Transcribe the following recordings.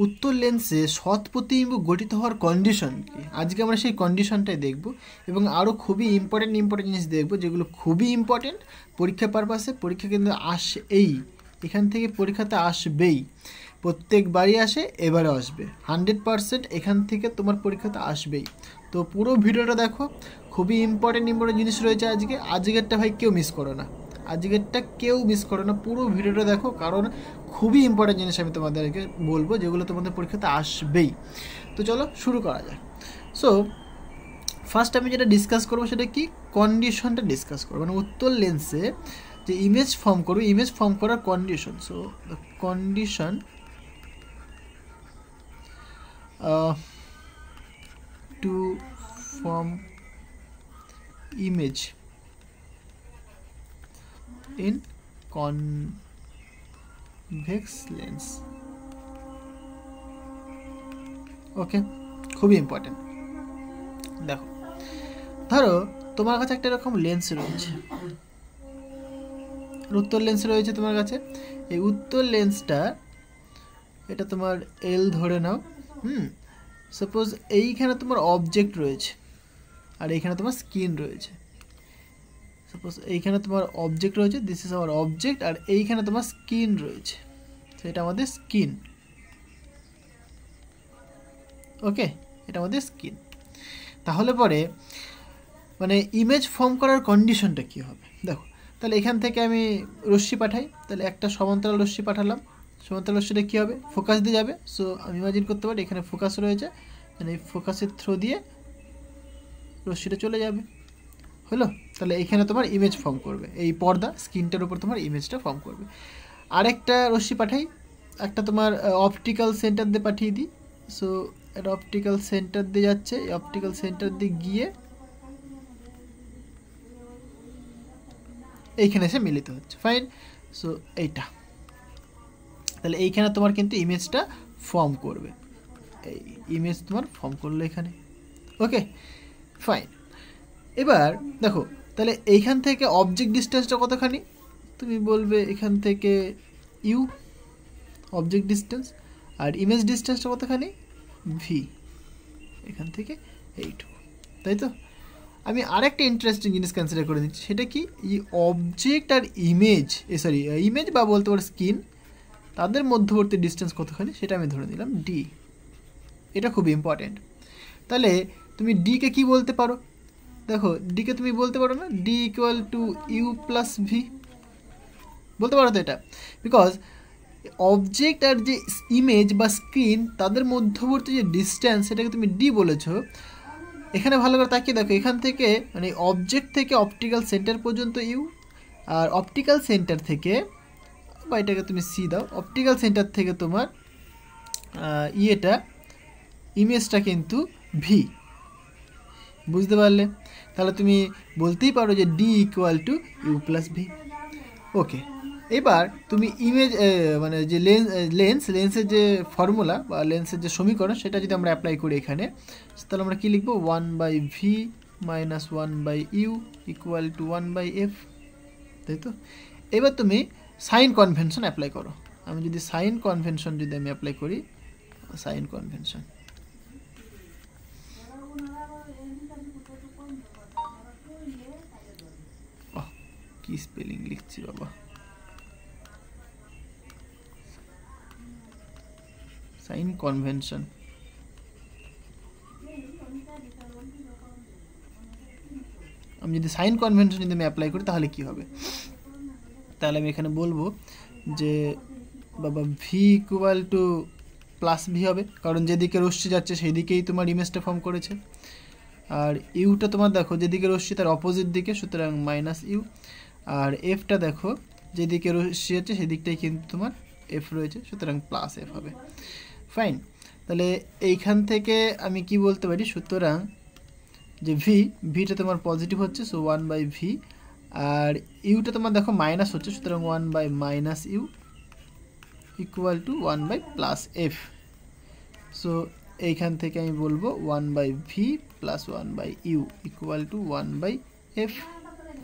উত্তল লেন্সে সৎ প্রতিবিম্ব গঠিত হওয়ার কন্ডিশন কি, আজকে আমরা সেই কন্ডিশনটাই দেখব এবং আরও খুবই ইম্পর্টেন্ট জিনিস দেখব যেগুলো খুবই ইম্পর্টেন্ট পরীক্ষা পারপাসে। পরীক্ষা কিন্তু আসেই, এখান থেকে পরীক্ষাতে আসবেই, প্রত্যেকবারই আসে, এবারে আসবে 100%, এখান থেকে তোমার পরীক্ষাতে আসবেই। তো পুরো ভিডিওটা দেখো, খুবই ইম্পর্টেন্ট জিনিস রয়েছে আজকেরটা ভাই কেউ মিস করো না, পুরো ভিডিওটা দেখো, কারণ খুবই ইম্পর্টেন্ট জিনিস আমি তোমাদেরকে বলবো যেগুলো তোমাদের পরীক্ষাতে আসবেই। তো চলো শুরু করা যায়। সো ফার্স্ট আমি যেটা ডিসকাস করবো সেটা কি, কন্ডিশনটা ডিসকাস করবো, মানে উত্তল লেন্সে যে ইমেজ ফর্ম করবে, ইমেজ ফর্ম করার condition. So the condition to form image in convex lens. ওকে, খুবই ইম্পর্টেন্ট। দেখো, ধরো তোমার কাছে একটা এরকম লেন্স রয়েছে, উত্তল লেন্স রয়েছে তোমার কাছে। এই উত্তল লেন্সটা, এটা তোমার এল ধরে নাও। সাপোজ এইখানে তোমার অবজেক্ট রয়েছে আর এইখানে তোমার স্কিন রয়েছে। সাপোজ এইখানে তোমার অবজেক্ট রয়েছে, দিস ইজ আওয়ার অবজেক্ট, আর এইখানে তোমার স্কিন রয়েছে, তো এটা আমাদের স্কিন। ওকে, এটা আমাদের স্কিন। তাহলে পরে মানে ইমেজ ফর্ম করার কন্ডিশনটা কী হবে দেখো। তাহলে এখান থেকে আমি রশ্মি পাঠাই, তাহলে একটা সমান্তরাল রশ্মি পাঠালাম, সমান্তরাল রশ্মিটা কী হবে, ফোকাস দিয়ে যাবে। সো আমি ইমাজিন করতে পারি এখানে ফোকাস রয়েছে, মানে এই ফোকাসের থ্রু দিয়ে রশ্মিটা চলে যাবে, হলো। তাহলে এইখানে তোমার ইমেজ ফর্ম করবে, এই পর্দা স্ক্রিনটার উপর তোমার ইমেজটা ফর্ম করবে। আরেকটা রশ্মি পাঠাই, একটা তোমার অপটিক্যাল সেন্টার দিয়ে পাঠিয়ে দিই। সো এটা অপটিক্যাল সেন্টার দিয়ে যাচ্ছে, এই অপটিক্যাল সেন্টার দিয়ে গিয়ে এইখানে এসে মিলিত হচ্ছে, ফাইন। সো এইটা, তাহলে এইখানে তোমার কিন্তু ইমেজটা ফর্ম করবে, এই ইমেজ তোমার ফর্ম করলো এখানে। ওকে, ফাইন। এবার দেখো, তাহলে এইখান থেকে অবজেক্ট ডিস্টেন্সটা কতখানি, তুমি বলবে এখান থেকে ইউ অবজেক্ট ডিস্টেন্স, আর ইমেজ ডিস্টেন্সটা কতখানি ভি, এখান থেকে এইটুকু, তাই তো। আমি আরেকটা ইন্টারেস্টিং জিনিস কনসিডার করে দিচ্ছি, সেটা কি, এই অবজেক্ট আর ইমেজ, ইমেজ বা বলতে পারো স্কিন, তাদের মধ্যবর্তী ডিস্টেন্স কতখানি সেটা আমি ধরে নিলাম ডি। এটা খুব ইম্পর্টেন্ট। তাহলে তুমি ডিকে কি বলতে পারো, দেখো ডিকে তুমি বলতে পারো না, d equal to you plus v, বলতে পারো তো এটা, বিকজ অবজেক্ট আর যে ইমেজ বা স্ক্রিন তাদের মধ্যবর্তী যে ডিস্টেন্স সেটাকে তুমি ডি বলেছো। এখানে ভালো করে তাকিয়ে দেখো, এখান থেকে মানে অবজেক্ট থেকে অপটিক্যাল সেন্টার পর্যন্ত ইউ, আর অপটিক্যাল সেন্টার থেকে, বা এটাকে তুমি সি দাও, অপটিক্যাল সেন্টার থেকে তোমার ইয়েটা ইমেজটা কিন্তু ভি, বুঝতে পারলে। তাহলে তুমি বলতেই পারো যে D equal to you plus V. Okay, এবার তুমি ইমেজ মানে যে লেন্সের যে ফর্মুলা বা লেন্সের যে সমীকরণ সেটা যদি আমরা অ্যাপ্লাই করি এখানে, তাহলে আমরা কী লিখবো, 1/v minus 1/u equal to 1/f, তাই তো। এবার তুমি সাইন কনভেনশন অ্যাপ্লাই করো। আমি যদি সাইন কনভেনশন অ্যাপ্লাই করি, সাইন কনভেনশন, কি স্পেলিং লিখছি বাবা, সাইন কনভেনশন, আমি যদি সাইন কনভেনশন আমি অ্যাপ্লাই করি তাহলে কি হবে, তাহলে আমি এখানে বলবো যে বাবা V equal two plus V হবে, কারণ যেদিকে রশ্মি যাচ্ছে সেই দিকেই তোমার ইমেজটা ফর্ম করেছে, আর ইউটা তোমার দেখো যেদিকে রশ্মি তার অপোজিট দিকে, সুতরাং মাইনাস ইউ, আর এফটা দেখো যেদিকে রশ্মি যাচ্ছে সেদিকটাই কিন্তু তোমার এফ রয়েছে, সুতরাং প্লাস এফ হবে, ফাইন। তাহলে এইখান থেকে আমি কি বলতে পারি, সুতরাং যে ভিটা তোমার পজিটিভ হচ্ছে, সো 1/ভি, আর ইউটা তোমার দেখো মাইনাস হচ্ছে, সুতরাং 1/-ইউ ইকুয়াল টু 1/+এফ। সো এইখান থেকে আমি বলবো 1/ভি প্লাস 1/ইউ ইকুয়াল টু 1/এফ।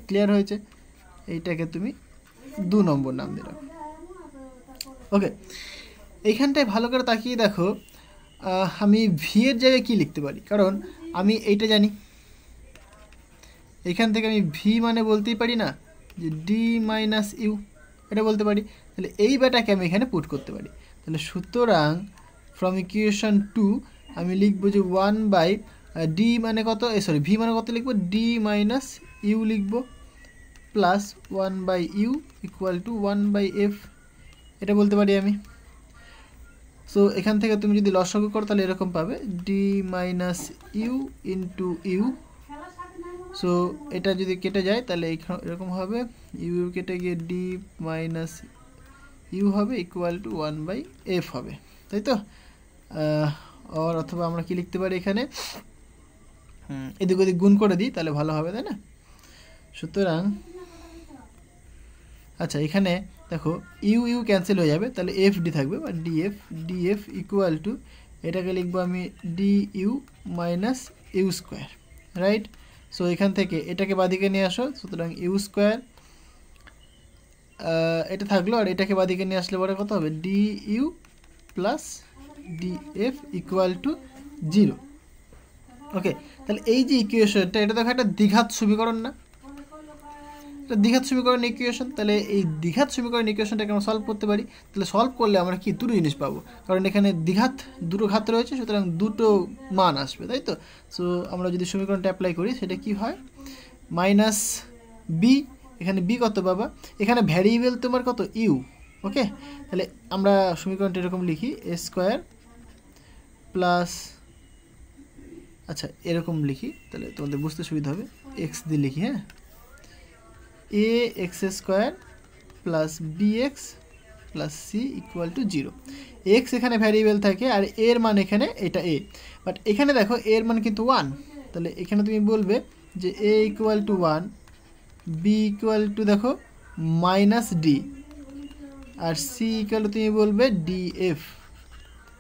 ক্লিয়ার হয়েছে? এইটাকে তুমি 2 নম্বর নাম দিয়ে রাখো। ওকে, এইখানটায় ভালো করে তাকিয়ে দেখো আমি ভি এর জায়গায় কী লিখতে পারি, কারণ আমি এইটা জানি। এখান থেকে আমি ভি মানে বলতেই পারি না যে ডি মাইনাস ইউ, এটা বলতে পারি। তাহলে এই ব্যাটাকে আমি এখানে পুট করতে পারি। তাহলে সুতরাং ফ্রম ইকুয়েশন 2 আমি লিখবো যে 1 বাই ডি মানে কত, সরি ভি মানে কত লিখবো, ডি মাইনাস ইউ লিখবো, plus 1 by u equal to 1 by f, এটা বলতে পারি আমি। সো এখান থেকে তুমি যদি লসাগু করো তাহলে এরকম পাবে d minus u into u. So এটা যদি কেটে যায় তাহলে এরকম হবে, ইউ কেটে গিয়ে ডি মাইনাস ইউ হবে ইকুয়াল টু 1 বাই এফ হবে, তাই তো। অথবা আমরা কি লিখতে পারি এখানে, এদিক ওদিক গুণ করে দিই তাহলে ভালো হবে, তাই না। সুতরাং আচ্ছা এখানে দেখো ইউ ইউ ক্যান্সেল হয়ে যাবে, তাহলে এফ ডি থাকবে বা ডিএফ ইকুয়াল টু, এটাকে লিখবো আমি d u minus u square, right. So এখান থেকে এটাকে বাদিকে নিয়ে আসো, সুতরাং ইউ স্কোয়ার এটা থাকলো, আর এটাকে বাদিকে নিয়ে আসলে পরে কত হবে, d u plus d f equal to 0। Okay, তাহলে এই যে ইকুয়েশনটা, এটা দেখো একটা দ্বিঘাত সমীকরণ না, এটা দ্বিঘাত সমীকরণ ইকুয়েশন। তাহলে এই দ্বিঘাত সমীকরণ ইকুয়েশনটাকে আমরা সলভ করতে পারি। তাহলে সলভ করলে আমরা কি দুটো জিনিস পাবো, কারণ এখানে দুটো ঘাত রয়েছে, সুতরাং দুটো মান আসবে, তাই তো। সো আমরা যদি সমীকরণটা অ্যাপ্লাই করি সেটা কি হয়, মাইনাস বি, এখানে বি কত বাবা, এখানে ভ্যারিয়েবল তোমার কত ইউ। ওকে, তাহলে আমরা সমীকরণটা এরকম লিখি, এ স্কোয়ার প্লাস, আচ্ছা এরকম লিখি তাহলে তোমাদের বুঝতে সুবিধা হবে, এক্স দিয়ে লিখি, হ্যাঁ, A X square plus B X plus C equal to 0। X এখানে ভ্যারিয়েবল থাকে আর এর মান এখানে এটা এ, বাট এখানে দেখো এর মান কিন্তু 1, তাহলে এখানে তুমি বলবে যে A equal to 1, B equal to দেখো মাইনাস ডি, আর সি ইকুয়াল টু তুমি বলবে ডি এফ,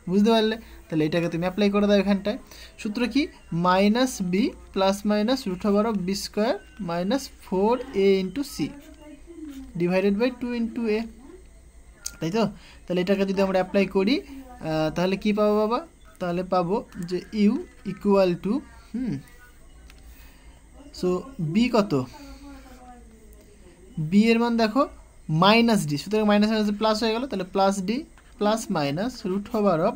বুঝতে পারলে। তাহলে এটাকে তুমি অ্যাপ্লাই করে দাও এখানটায়। সূত্র কি, minus B plus minus root over of B square minus 4a into C divided by 2 into A, তাই তো। তাহলে এটাকে যদি আমরা অ্যাপ্লাই করি তাহলে কি পাবো বাবা, তাহলে পাবো যে you equal to so B কত, বি এর মান দেখো মাইনাস ডি, সুতরাং মাইনাস মাইনাস প্লাস হয়ে গেল, তাহলে plus D plus minus root over of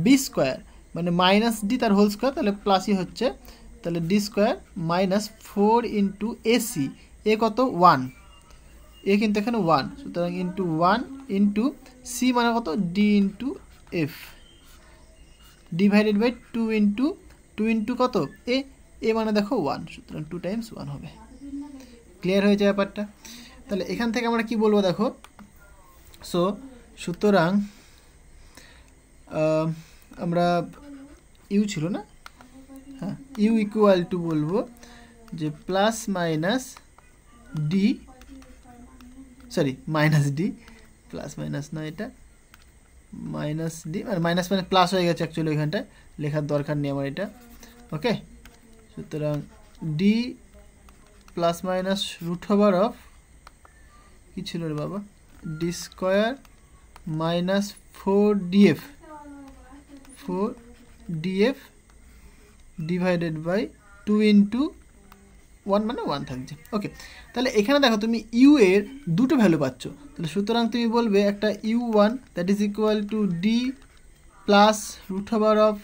B square, মানে মাইনাস ডি তার হোল স্কোয়ার, তাহলে প্লাসই হচ্ছে, তাহলে D square minus 4 into AC, A কত 1, এ কিন্তু এখানে 1, সুতরাং ইন্টু 1 ইন্টু সি মানে কত d into f divided by 2 into কত এ মানে দেখো 1, সুতরাং 2 টাইমস 1 হবে। ক্লিয়ার হয়েছে ব্যাপারটা। তাহলে এখান থেকে আমরা কি বলবো দেখো, সো সুতরাং আমরা ইউ ছিল না, হ্যাঁ, ইউ ইকুয়াল টু বলবো যে plus minus D, sorry minus D, plus minus না, এটা মাইনাস ডি, মানে মাইনাস মানে প্লাস হয়ে গেছে অ্যাকচুয়ালি, ওইখানটায় লেখার দরকার নেই আমার এটা। ওকে, সুতরাং D plus minus root over of কী ছিল রে বাবা, D square minus 4df divided by 2 into 1 মানে 1 থাকছে। ওকে, তাহলে এখানে দেখো তুমি ইউ এর দুটো ভ্যালু পাচ্ছ, তাহলে সুতরাং তুমি বলবে একটা u1 that is equal to d plus root over of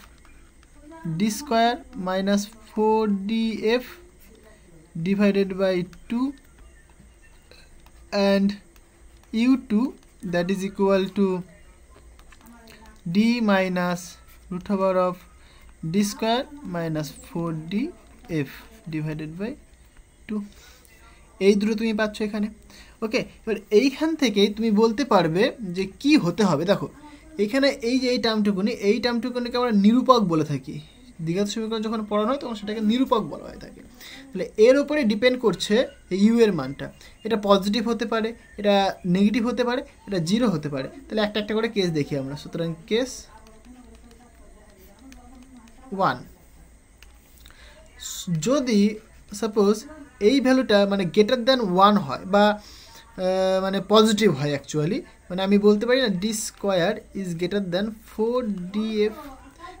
D square minus 4df divided by 2 and u2 that is equal to d minus root over of d square minus 4df divided by 2, এই দুটো তুমি পাচ্ছ এখানে। ওকে, এবার এইখান থেকে তুমি বলতে পারবে যে কি হতে হবে। দেখো এইখানে এই যে এই টার্মটুকুনিকে আমরা নিরূপক বলে থাকি, দ্বিঘাত সমীকরণ যখন পড়ানো হয় তখন সেটাকে নিরূপক বলা হয়ে থাকে। তাহলে এর উপরে ডিপেন্ড করছে ইউ এর মানটা, এটা পজিটিভ হতে পারে, এটা নেগেটিভ হতে পারে, এটা 0 হতে পারে। তাহলে একটা একটা করে কেস দেখি আমরা। সুতরাং কেস 1, যদি সাপোজ এই ভ্যালুটা মানে গ্রেটার দ্যান 1 হয় বা মানে পজিটিভ হয় অ্যাকচুয়ালি, মানে আমি বলতে পারি না D square is greater than 4df,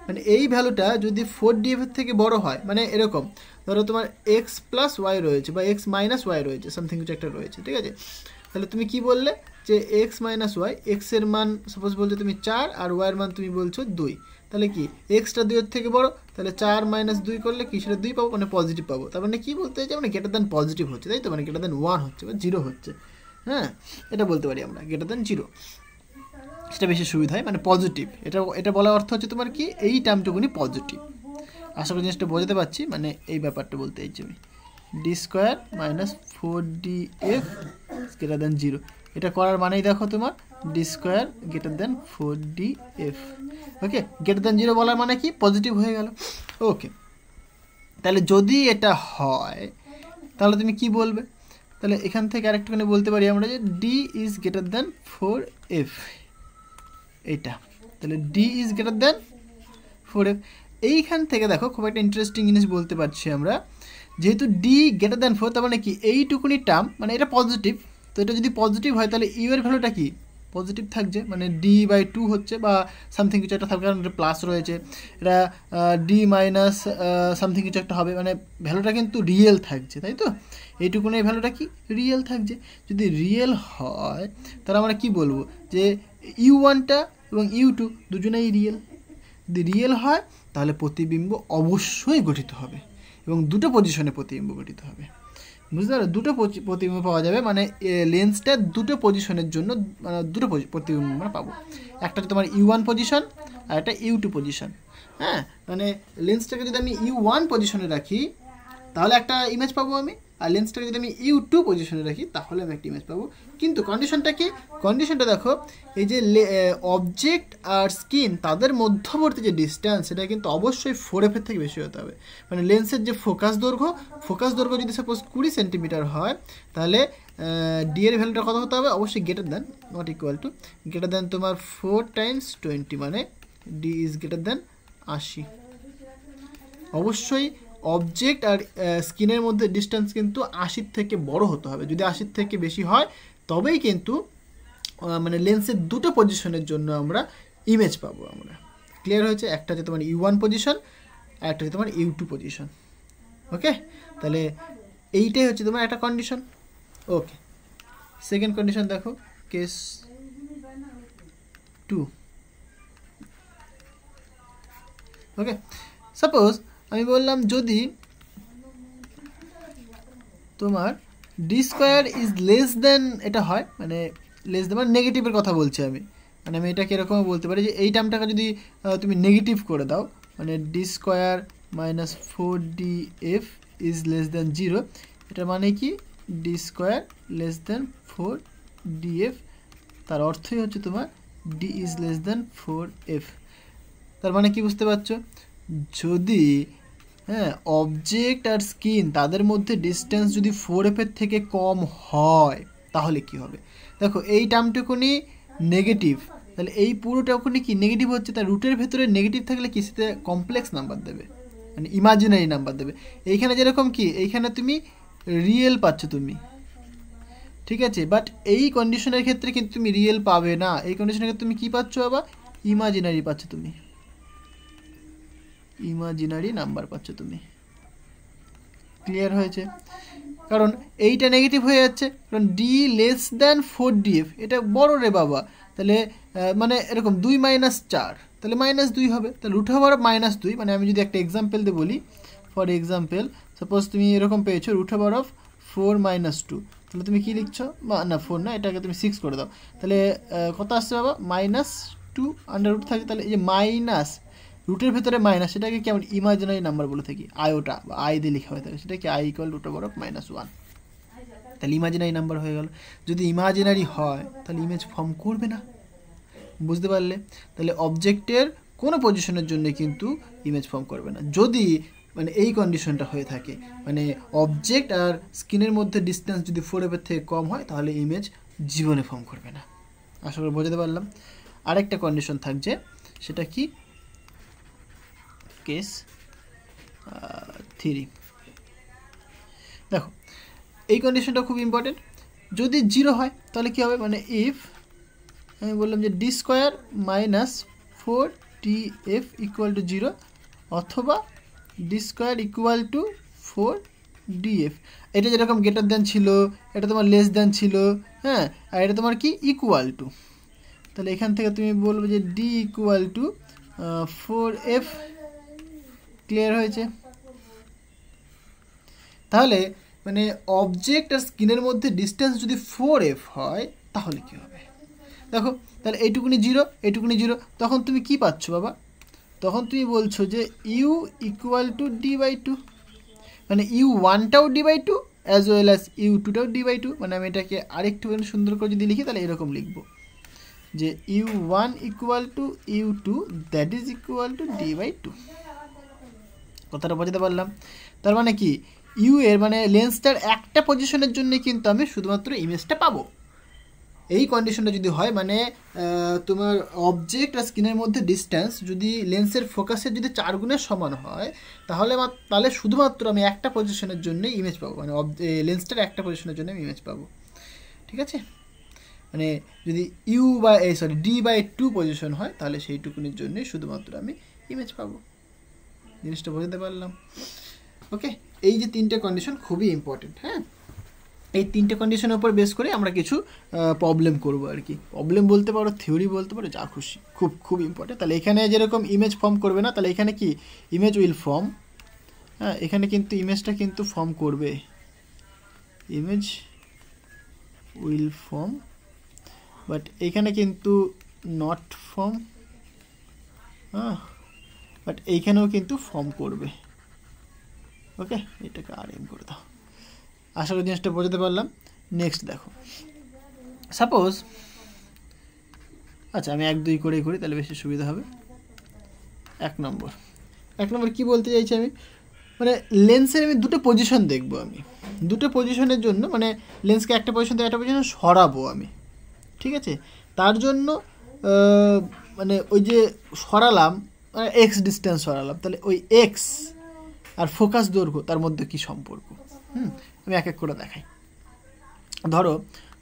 মানে এই ভ্যালুটা যদি 4df এর থেকে বড় হয়, মানে এরকম ধরো তোমার এক্স প্লাস ওয়াই রয়েছে বা এক্স মাইনাস ওয়াই রয়েছে, সামথিং কিছু একটা রয়েছে, ঠিক আছে? তাহলে তুমি কি বললে যে এক্স মাইনাস ওয়াই, এক্সের মান সাপোজ বলছো তুমি 4 আর ওয়াইয়ের মান তুমি বলছো 2, তাহলে কি এক্সটা 2 এর থেকে বড়, তাহলে 4 মাইনাস 2 করলে কি সেটা 2 পাবো, মানে পজিটিভ পাবো। তার মানে কি বলতে চাইছে, মানে গ্রেটার দ্যান পজিটিভ হচ্ছে, তাই তো? মানে গ্রেটার দ্যান 1 হচ্ছে বা 0 হচ্ছে, হ্যাঁ, এটা বলতে পারি আমরা গ্রেটার দ্যান 0, সেটা বেশি সুবিধা হয়, মানে পজিটিভ। এটা বলার অর্থ হচ্ছে তোমার কি এই টার্মটুকুনি পজিটিভ। আশা করি জিনিসটা বোঝাতে পারছি, মানে এই ব্যাপারটা বলতে চাইছি আমি। D square minus 4df greater than 0, এটা করার মানেই দেখো তোমার D square greater than 4df। ওকে, গ্রেটার দ্যান 0 বলার মানে কি পজিটিভ হয়ে গেল। ওকে, তাহলে যদি এটা হয় তাহলে তুমি কি বলবে? তাহলে এখান থেকে আরেকটুখানি বলতে পারি আমরা যে D is greater than 4f, এইটা। তাহলে D is greater than 4f। এইখান থেকে দেখো খুব একটা ইন্টারেস্টিং জিনিস বলতে পারছি আমরা, যেহেতু ডি গ্রেটার দ্যান 4, তার মানে কি এইটুকুনি টার্ম, মানে এটা পজিটিভ, তো এটা যদি পজিটিভ হয় তাহলে ইউ এর ভ্যালুটা কি পজিটিভ থাকছে, মানে d/2 হচ্ছে বা সামথিং কিছু একটা থাকবে, কারণ এটা প্লাস রয়েছে, এটা d মাইনাস সামথিং কিছু একটা হবে, মানে ভ্যালুটা কিন্তু রিয়েল থাকছে, তাই তো? এইটুকুনি এই ভ্যালুটা কি রিয়েল থাকছে। যদি রিয়েল হয় তাহলে আমরা কি বলবো যে u1টা এবং u2 দুজনেই রিয়েল। যদি রিয়েল হয় তাহলে প্রতিবিম্ব অবশ্যই গঠিত হবে এবং দুটো পজিশনে প্রতিবিম্ব গঠিত হবে, বুঝতে পারো? দুটো প্রতিবিম্ব পাওয়া যাবে, মানে লেন্সটা দুটো পজিশনের জন্য, মানে দুটো প্রতিবিম্ব আমরা পাবো, একটা তোমার u1 পজিশন আর একটা u2 পজিশন। হ্যাঁ, মানে লেন্সটাকে যদি আমি u1 পজিশনে রাখি তাহলে একটা ইমেজ পাবো আমি, আর লেন্সটাকে যদি আমি u2 পজিশনে রাখি তাহলে আমি একটা ইমেজ পাবো। কিন্তু কন্ডিশনটা কি? কন্ডিশনটা দেখো, এই যে অবজেক্ট আর স্কিন তাদের মধ্যবর্তী যে ডিস্টেন্স সেটা কিন্তু অবশ্যই 4f এর থেকে বেশি হতে হবে। মানে লেন্সের যে ফোকাস দৈর্ঘ্য যদি সাপোজ 20 সেন্টিমিটার হয় তাহলে ডি এর ভ্যালুটা কত হতে হবে? অবশ্যই greater than, not equal to, greater than তোমার 4 × 20, মানে ডি ইজ গ্রেটার দ্যান 80। অবশ্যই অবজেক্ট আর স্কিনের মধ্যে ডিস্টেন্স কিন্তু 80 থেকে বড় হতে হবে। যদি 80 থেকে বেশি হয় তবেই কিন্তু মানে লেন্সের দুটো পজিশনের জন্য আমরা ইমেজ পাবো আমরা। ক্লিয়ার হয়েছে? একটা হচ্ছে তোমার u1 পজিশন আর একটা হচ্ছে তোমার u2 পজিশন। ওকে, তাহলে এইটাই হচ্ছে তোমার একটা কন্ডিশন। ওকে, সেকেন্ড কন্ডিশন দেখো, কেস 2। ওকে, সাপোজ আমি বললাম যদি তোমার D square is less than এটা হয়, মানে লেস দেন মানে নেগেটিভের কথা বলছি আমি, মানে আমি এটাকে এরকম বলতে পারি যে এই টার্মটাকে যদি তুমি নেগেটিভ করে দাও, মানে D square minus 4df is less than 0, এটা মানে কি D square less than 4df, তার অর্থই হচ্ছে তোমার D is less than 4f। তার মানে কি বুঝতে পারছো? যদি অবজেক্ট আর স্কিন তাদের মধ্যে ডিস্টেন্স যদি 4f এর থেকে কম হয় তাহলে কি হবে? দেখো এই টার্মটুকুনি নেগেটিভ, তাহলে এই পুরোটাকুনি কি নেগেটিভ হচ্ছে, তার রুটের ভেতরে নেগেটিভ থাকলে কি সেটা কমপ্লেক্স নাম্বার দেবে, মানে ইমাজিনারি নাম্বার দেবে। এইখানে যেরকম কি এইখানে তুমি রিয়েল পাচ্ছ তুমি, ঠিক আছে, বাট এই কন্ডিশনের ক্ষেত্রে কিন্তু তুমি রিয়েল পাবে না। এই কন্ডিশনের ক্ষেত্রে তুমি কি পাচ্ছ? আবার ইমাজিনারি পাচ্ছ, তুমি ইমাজিনারি নাম্বার পাচ্ছ তুমি। ক্লিয়ার হয়েছে? কারণ এইটা নেগেটিভ হয়ে যাচ্ছে, কারণ ডি লেস দ্যান 4df এটা বড় রে বাবা, তাহলে মানে এরকম 2 - 4, তাহলে -2 হবে, তাহলে রুট ওভার অফ -2, মানে আমি যদি একটা এক্সাম্পল দিয়ে বলি, ফর এক্সাম্পল সাপোজ তুমি এরকম পেয়েছো রুট ওভার অফ 4 - 2, তাহলে তুমি কি লিখছো? না 4 না, এটাকে তুমি 6 করে দাও, তাহলে কত আসছে বাবা? -2 আন্ডার রুট থাকে, তাহলে এই যে মাইনাস রুটের ভেতরে মাইনাস, সেটাকে কি আমরা ইমাজিনারি নাম্বার বলে থাকি, আয়োটা বা আই দিয়ে লেখা হয়ে থাকে, সেটা কি i = রুট ওভার অফ -1, তাহলে ইমাজিনারি নাম্বার হয়ে গেল। যদি ইমাজিনারি হয় তাহলে ইমেজ ফর্ম করবে না, বুঝতে পারলে? তাহলে অবজেক্টের কোনো পজিশনের জন্য কিন্তু ইমেজ ফর্ম করবে না যদি মানে এই কন্ডিশনটা হয়ে থাকে, মানে অবজেক্ট আর স্কিনের মধ্যে ডিস্টেন্স যদি 4f এর থেকে কম হয় তাহলে ইমেজ জীবনে ফর্ম করবে না। আশা করি বোঝাতে পারলাম। আরেকটা কন্ডিশন থাকছে, সেটা কি? কেস 3। দেখো এই কন্ডিশনটা খুব ইম্পর্টেন্ট। যদি 0 হয় তাহলে কি হবে? মানে ইফ আমি বললাম যে D square minus 4df equal to 0 অথবা D square equal to 4df। এটা যেরকম গ্রেটার দ্যান ছিল, এটা তোমার লেস দ্যান ছিল, হ্যাঁ, আর এটা তোমার কি ইকুয়াল টু। তাহলে এখান থেকে তুমি বলবে যে D equal two 4f। Clear হয়েছে? তাহলে মানে অবজেক্ট আর স্ক্রিনের মধ্যে ডিস্টেন্স যদি 4f হয় তাহলে কি হবে দেখো। তাহলে এইটুকুনি 0, এইটুকুনি 0, তখন তুমি কি পাচ্ছ বাবা? তখন তুমি বলছো যে ইউ ইকুয়াল টু d/2, মানে u1টাও d/2 অ্যাজ ওয়েল অ্যাজ u2টাও d/2। মানে আমি এটাকে আরেকটু সুন্দর করে যদি লিখি তাহলে এরকম লিখবো যে u1 equal to u2 that is equal to d/2। কথাটা বোঝাতে পারলাম? তার মানে কি ইউ এর মানে লেন্সটার একটা পজিশনের জন্য কিন্তু আমি শুধুমাত্র ইমেজটা পাবো। এই কন্ডিশনটা যদি হয়, মানে তোমার অবজেক্ট আর স্ক্রিনের মধ্যে ডিস্টেন্স যদি লেন্সের ফোকাসের যদি 4 গুণের সমান হয় তাহলে শুধুমাত্র আমি একটা পজিশনের জন্য ইমেজ পাবো, মানে লেন্সটার একটা পজিশনের জন্য আমি ইমেজ পাবো। ঠিক আছে? মানে যদি d/2 পজিশন হয় তাহলে সেইটুকুনির জন্যই শুধুমাত্র আমি ইমেজ পাবো। জিনিসটা বোঝাতে পারলাম? ওকে, এই যে 3টে কন্ডিশন খুবই ইম্পর্টেন্ট। হ্যাঁ, এই 3টে কন্ডিশনের উপর বেস করে আমরা কিছু প্রবলেম করব আর কি। প্রবলেম বলতে পারো, থিওরি বলতে পারো, যা খুশি, খুব খুব ইম্পর্টেন্ট। তাহলে এখানে যেরকম ইমেজ ফর্ম করবে না, তাহলে এখানে কি ইমেজ উইল ফর্ম। হ্যাঁ, এখানে কিন্তু ইমেজটা কিন্তু ফর্ম করবে, ইমেজ উইল ফর্ম, বাট এইখানে কিন্তু নট ফর্ম। হ্যাঁ, বাট এইখানেও কিন্তু ফর্ম করবে। ওকে, এটাকে RM করে দাও। আশা করি জিনিসটা বোঝাতে পারলাম। নেক্সট দেখো, সাপোজ, আচ্ছা আমি 1 2 করেই করি তাহলে বেশি সুবিধা হবে। 1 নম্বর কি বলতে চাইছি আমি, মানে লেন্সের আমি দুটো পজিশন দেখবো। আমি দুটো পজিশনের জন্য মানে লেন্সকে একটা পজিশন থেকে একটা পজিশন সরাবো আমি। ঠিক আছে? তার জন্য মানে ওই যে সরালাম, মানে এক্স ডিস্টেন্স সরালাম, তাহলে ওই এক্স আর ফোকাস দৈর্ঘ্য তার মধ্যে কি সম্পর্ক। আমি এক এক করে দেখাই। ধরো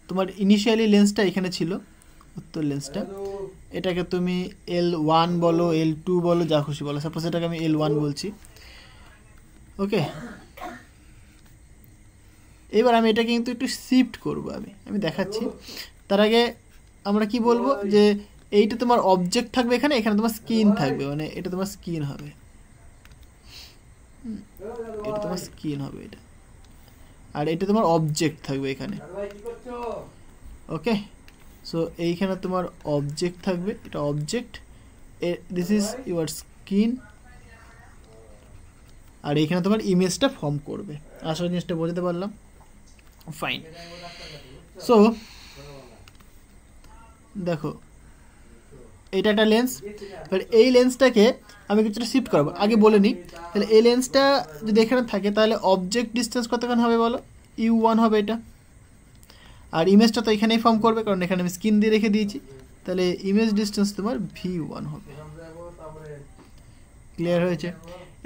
তোমার ইনিশিয়ালি লেন্সটা এখানে ছিল, উত্তর লেন্সটা, এটাকে তুমি L1 বলো, L2 বলো, যা খুশি বলো। সাপোজ এটাকে আমি L1 বলছি। ওকে, এবার আমি এটাকে কিন্তু একটু শিফট করবো। আমি দেখাচ্ছি। তার আগে আমরা কি বলবো যে এইটা তোমার অবজেক্ট থাকবে এখানে, এখানে তোমার স্ক্রিন থাকবে, মানে এটা তোমার স্ক্রিন হবে, এটা তোমার স্ক্রিন হবে এটা, আর এটা তোমার অবজেক্ট থাকবে এখানে। ওকে, সো এইখানে তোমার অবজেক্ট থাকবে, এটা object, this is your screen, আর এইখানে তোমার ইমেজটা ফর্ম করবে। আসলে জিনিসটা বোঝাতে পারলাম? ফাইন। সো দেখো, এটা একটা লেন্স, এবার এই লেন্সটাকে আমি কিছুটা শিফট করবো। আগে বলে নিই, তাহলে এই লেন্সটা যদি এখানে থাকে তাহলে অবজেক্ট ডিস্টেন্স কতক্ষণ হবে বলো? u1 হবে এটা, আর ইমেজটা তো এখানেই ফর্ম করবে কারণ এখানে আমি স্ক্রিন দিয়ে রেখে দিয়েছি। তাহলে ইমেজ ডিস্টেন্স তোমার v1 হবে। ক্লিয়ার হয়েছে?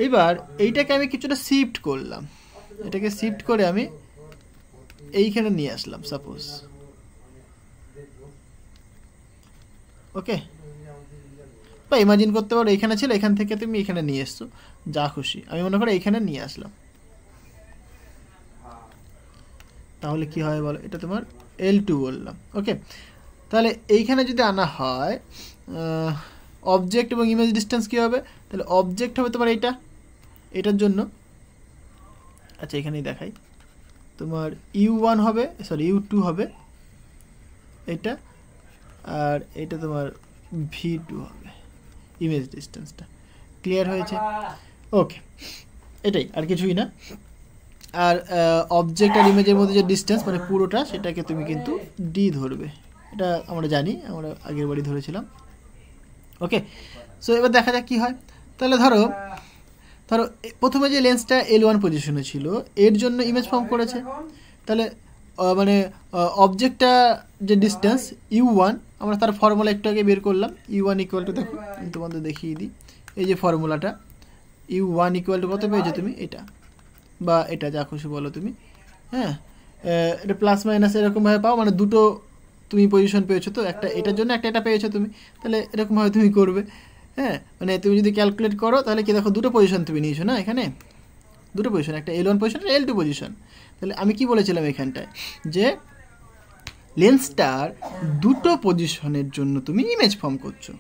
এবার এইটাকে আমি কিছুটা শিফট করলাম, এটাকে শিফট করে আমি এইখানে নিয়ে আসলাম সাপোজ। ওকে, বা ইমাজিন করতে পারো এখানে ছিল, এখান থেকে তুমি এখানে নিয়ে এসছো, যা খুশি। আমি মনে করি এইখানে নিয়ে আসলাম, তাহলে কি হয় বলো? এটা তোমার L2 বললাম। ওকে, তাহলে এইখানে যদি আনা হয় অবজেক্ট এবং ইমেজ ডিস্টেন্স কী হবে? তাহলে অবজেক্ট হবে তোমার এইটা, এটার জন্য, আচ্ছা এখানেই দেখাই, তোমার u1 হবে, সরি u2 হবে এটা, আর এটা তোমার v2 হবে ইমেজ ডিস্টেন্সটা। ক্লিয়ার হয়েছে? ওকে, এটাই, আর কিছুই না। আর অবজেক্ট আর ইমেজের মধ্যে যে ডিস্টেন্স মানে পুরোটা, সেটাকে তুমি কিন্তু d ধরবে। এটা আমরা জানি, আমরা আগের বারই ধরেছিলাম। ওকে, সো এবার দেখা যাক কী হয়। তাহলে ধরো প্রথমে যে লেন্সটা L1 পজিশনে ছিল এর জন্য ইমেজ ফর্ম করেছে, তাহলে মানে অবজেক্টটা যে ডিস্টেন্স u1, আমরা তার ফর্মুলা একটু আগে বের করলাম। u1 ইকুয়াল টু, দেখো আমি তোমাদের দেখিয়ে দিই, এই যে ফর্মুলাটা, u1 ইকুয়াল টু কত পেয়েছো তুমি? এটা বা এটা, যা খুশি বলো তুমি। হ্যাঁ, এটা প্লাস মাইনাস এরকমভাবে পাও, মানে দুটো তুমি পজিশন পেয়েছো, তো একটা এটার জন্য একটা এটা পেয়েছো তুমি, তাহলে এরকমভাবে তুমি করবে। হ্যাঁ, মানে তুমি যদি ক্যালকুলেট করো তাহলে কি দেখো দুটো পজিশন তুমি নিয়েছো না, এখানে দুটো পজিশন, একটা L1 পজিশন, L2 পজিশন। তাহলে আমি কি বলেছিলাম এখানটায়, যে লেন্সটার দুটো পজিশনের জন্য তুমি ইমেজ ফর্ম করছো,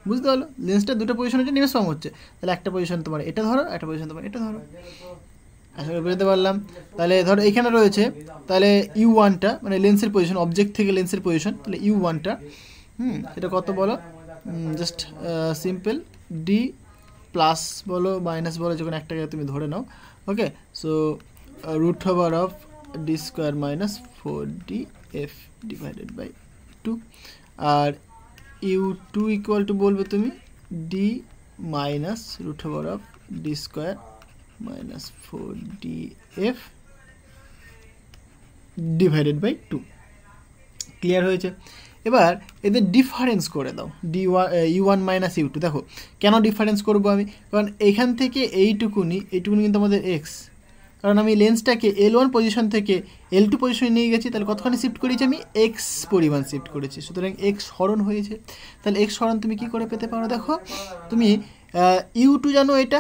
বুঝতে পারলো? লেন্সটা দুটো পজিশনের জন্য ইমেজ ফর্ম হচ্ছে, তাহলে একটা পজিশন তোমার এটা ধরো, একটা পজিশন তোমার এটা ধরো। আশা করি বুঝতে পারলাম। তাহলে ধরো এখানে রয়েছে, তাহলে U1টা মানে লেন্সের পজিশন, অবজেক্ট থেকে লেন্সের পজিশন, তাহলে U1টা এটা কত বলো, জাস্ট সিম্পল ডি প্লাস বলো মাইনাস বলো, যখন একটাকে তুমি ধরে নাও। Okay, so root over of D square minus 4df divided by 2, আর U2 ইকুয়াল টু বলবে তুমি D minus root over of D square minus 4df divided by 2। Clear হয়েছে? এবার এদের ডিফারেন্স করে দাও, U1 মাইনাস U2। দেখো কেন ডিফারেন্স করবো আমি, কারণ এইখান থেকে এইটুকুনি কিন্তু আমাদের এক্স, কারণ আমি লেন্সটাকে L1 পজিশন থেকে L2 পজিশনে নিয়ে গেছি, তাহলে কতখানি শিফট করেছি আমি, এক্স পরিমাণ শিফট করেছি, সুতরাং এক্স হরণ হয়েছে। তাহলে এক্স হরণ তুমি কি করে পেতে পারো, দেখো তুমি U2 জানো এটা,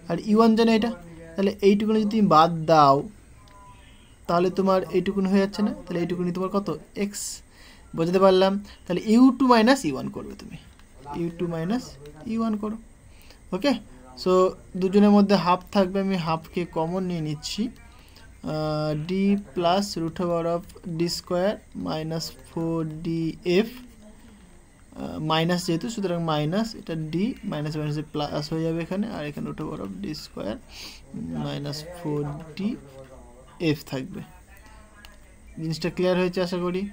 আর U1 জানো এটা, তাহলে এইটুকুনি যদি তুমি বাদ দাও তাহলে তোমার এইটুকুনি হয়ে যাচ্ছে না, তাহলে এইটুকুনি তোমার কত, এক্স। বুঝতে পারলাম? তাহলে U2 মাইনাস U1 করবে তুমি, U2 মাইনাস U1 করো। ওকে, সো দুজনের মধ্যে হাফ থাকবে, আমি হাফকে কমন নিয়ে নিচ্ছি, d plus root over of D square minus 4df minus যেহেতু, সুতরাং মাইনাস এটা ডি মাইনাস মাইনাসে প্লাস হয়ে যাবে এখানে, আর এখানে root over of D square minus 4df থাকবে। জিনিসটা ক্লিয়ার হয়েছে আশা করি?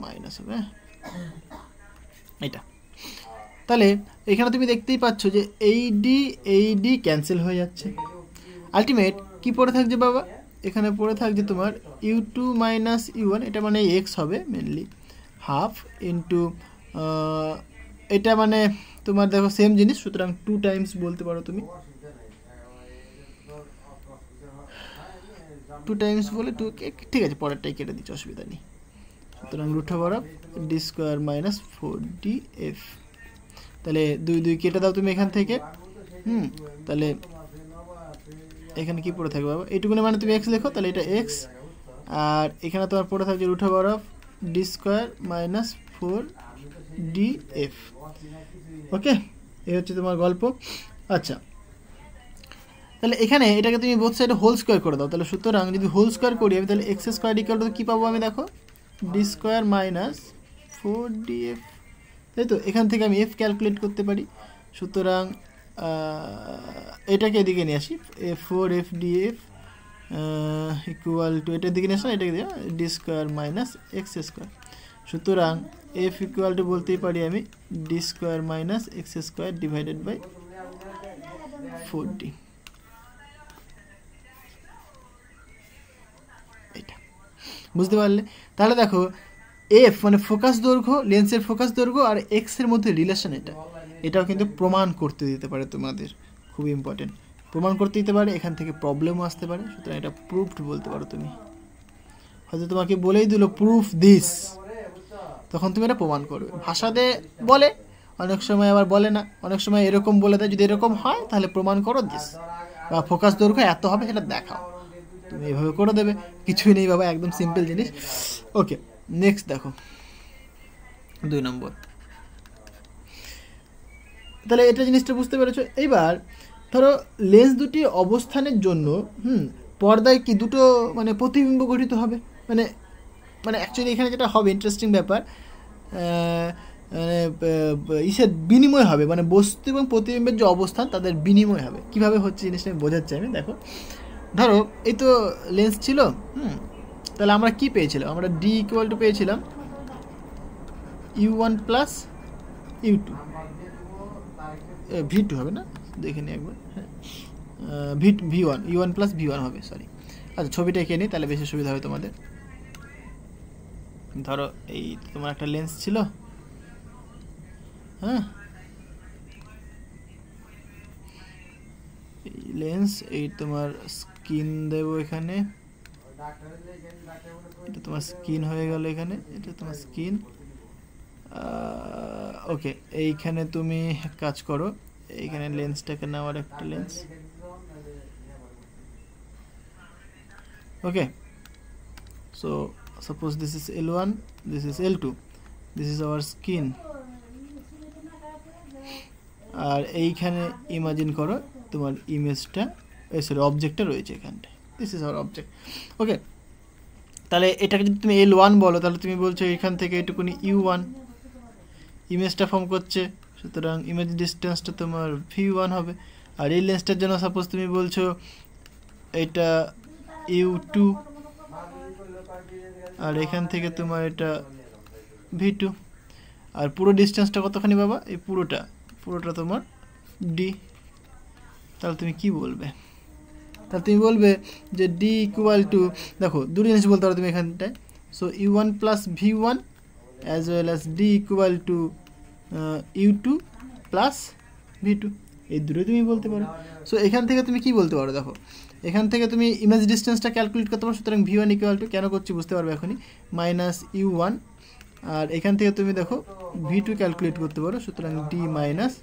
মাইনাস হবে এটা। তাহলে এখানে তুমি দেখতেই পাচ্ছ যে এই ডি ক্যান্সেল হয়ে যাচ্ছে, আলটিমেট কি পড়ে থাকছে বাবা, এখানে পড়ে থাকছে তোমার U2 মাইনাস U1, এটা মানে এক্স হবে মেনলি, হাফ ইন্টু এটা মানে তোমার দেখো সেম জিনিস, সুতরাং 2 টাইমস বলতে পারো তুমি, 2 টাইমস বলে 2, ঠিক আছে পরেরটাই কেটে দিচ্ছি, অসুবিধা নেই। সুতরাং root over of D square minus 4df, তাহলে 2 কেটে দাও তুমি এখান থেকে। তাহলে এখানে কি পড়ে থাকবে বাবা, এইটুকুনি মানে তুমি এক্স লেখো, তাহলে এটা এক্স, আর এখানে তোমার পড়ে থাকছে root over of D square minus 4df। Okay, এই হচ্ছে তোমার গল্প। আচ্ছা, তাহলে এখানে এটাকে তুমি বোথ সাইডে হোল স্কোয়ার করে দাও, তাহলে সুতরাং যদি হোল স্কোয়ার করি আমি, তাহলে এক্স স্কোয়ার ইকুয়াল টু কী পাবো আমি, দেখো ডি স্কোয়ার মাইনাস 4df, তাই তো? এখান থেকে আমি এফ ক্যালকুলেট করতে পারি, সুতরাং এটাকে এদিকে নিয়ে আসি, 4fdf ইকুয়াল টু এটার দিকে নিয়ে আসলাম, এটাকে দিয়ে d square minus x square, সুতরাং এফ ইকুয়াল টু বলতেই পারি আমি d square minus x square divided by 4d। এটা বুঝতে পারলে? তাহলে দেখো এফ মানে ফোকাস দৈর্ঘ্য, লেন্সের ফোকাস দৈর্ঘ্য আর এক্সের মধ্যে রিলেশন, এটাও কিন্তু প্রমাণ করতে দিতে পারে তোমাদের, খুব ইম্পর্টেন্ট, প্রমাণ করতে দিতে পারে, এখান থেকে প্রবলেমও আসতে পারে, সুতরাং এটা প্রুফড বলতে পারো তুমি। হয়তো তোমাকে বলেই দিল প্রুফ দিস, তখন তুমি এটা প্রমাণ করবে। ভাষাতে বলে, অনেক সময় আবার বলে না, অনেক সময় এরকম বলে দেয়, যদি এরকম হয় তাহলে প্রমাণ করো দিস, বা ফোকাস দৈর্ঘ্য এত হবে সেটা দেখাও, তুমি এইভাবে করে দেবে, কিছুই নেই বাবা, একদম সিম্পল জিনিস। ওকে, নেক্সট দেখো 2 নম্বর। তাহলে এটা জিনিসটা বুঝতে পেরেছো। এইবার ধরো লেন্স দুটি অবস্থানের জন্য পর্দায় কি দুটো মানে প্রতিবিম্ব গঠিত হবে, মানে অ্যাকচুয়ালি এখানে যেটা হবে ইন্টারেস্টিং ব্যাপার, মানে ইসের বিনিময় হবে, মানে বস্তু এবং প্রতিবিম্বের যে অবস্থান তাদের বিনিময় হবে। কিভাবে হচ্ছে জিনিসটা আমি বোঝাচ্ছি আমি। দেখো ধরো এই তো লেন্স ছিল, তাহলে আমরা কি পেয়েছিলাম, আমরা ডি ইকুয়াল টু পেয়েছিলাম U1 প্লাস U2, V2 হবে না, দেখে নিই একবার, হ্যাঁ V1 U1 প্লাস V1 হবে, সরি। আচ্ছা ছবিটা এঁকে নিই তাহলে বেশি সুবিধা হবে তোমাদের। ধরো এই তোমার একটা লেন্স ছিল, হ্যাঁ এই লেন্স, এই তোমার স্কিন দেবো এখানে, এটা তোমার স্কিন হয়ে গেল এখানে, এটা তোমার স্কিন। ওকে, এইখানে তুমি কাজ করো, এইখানে লেন্সটাকে নেওয়ার একটা lens. Okay, so suppose this is L1, this is L2, this is our skin. আর এইখানে ইমাজিন করো তোমার ইমেজটা, সরি অবজেক্টটা রয়েছে এখানটায়, this is our object. Okay, তাহলে এটাকে যদি তুমি L1 বলো, তাহলে তুমি বলছো এখান থেকে এটুকুনি U1 ইমেজটা ফর্ম করছে, সুতরাং ইমেজ ডিস্টেন্সটা তোমার V1 হবে। আর এই লেন্সটার জন্য সাপোজ তুমি বলছো এটা U2, আর এখান থেকে তোমার এটা V2। আর পুরো ডিস্টেন্সটা কতখানি বাবা? এই পুরোটা তোমার D। তাহলে তুমি কি বলবে? তাহলে তুমি বলবে যে D ইকুয়াল টু, দেখো দুটো জিনিস বলতে পারো তুমি এখানটায়। So U1 plus V1 as well as D equal to U2 plus V2, এই দুটোই তুমি বলতে পারো। সো এখান থেকে তুমি কি বলতে পারো? দেখো এখান থেকে তুমি ইমেজ ডিস্টেন্সটা ক্যালকুলেট করতে পারো, সুতরাং V1 ইকুয়াল টু, কেন করছি বুঝতে পারবে এখনই, মাইনাস U1। আর এখান থেকে তুমি দেখো V2 ক্যালকুলেট করতে পারো, সুতরাং D মাইনাস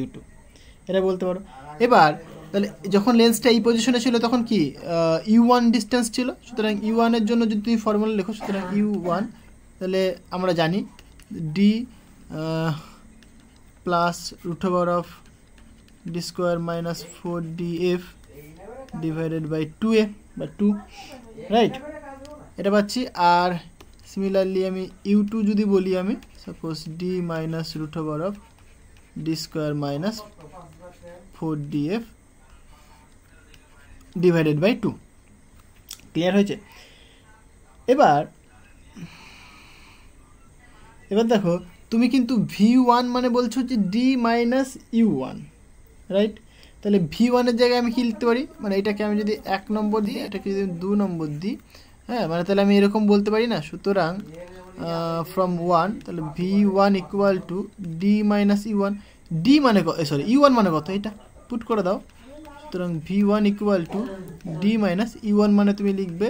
U2, এটা বলতে পারো। এবার তাহলে যখন লেন্সটা এই পজিশনে ছিল তখন কি U1 ডিস্টেন্স ছিল, সুতরাং U1 এর জন্য যদি তুমি ফর্মুলা লেখো, সুতরাং U1, তাহলে আমরা জানি D plus root over of D square minus 4DF divided by 2A বা 2, রাইট, এটা পাচ্ছি। আর সিমিলারলি আমি U2 যদি বলি, আমি suppose D minus root over of D square minus 4DF divided by 2, clear হয়েছে? এবার দেখো তুমি কিন্তু V1 মানে বলছো যে D মাইনাস U1, রাইট? তাহলে V1 এর জায়গায় আমি কি লিখতে পারি, মানে এটাকে আমি যদি 1 নম্বর দিই, এটাকে যদি 2 নম্বর দিই, হ্যাঁ, মানে তাহলে আমি এরকম বলতে পারি না। সুতরাং ফ্রম 1, তাহলে V1 equal to D minus U1, D মানে সরি U1 মানে কত, এটা পুট করে দাও। সুতরাং V1 equal to D minus U1 মানে তুমি লিখবে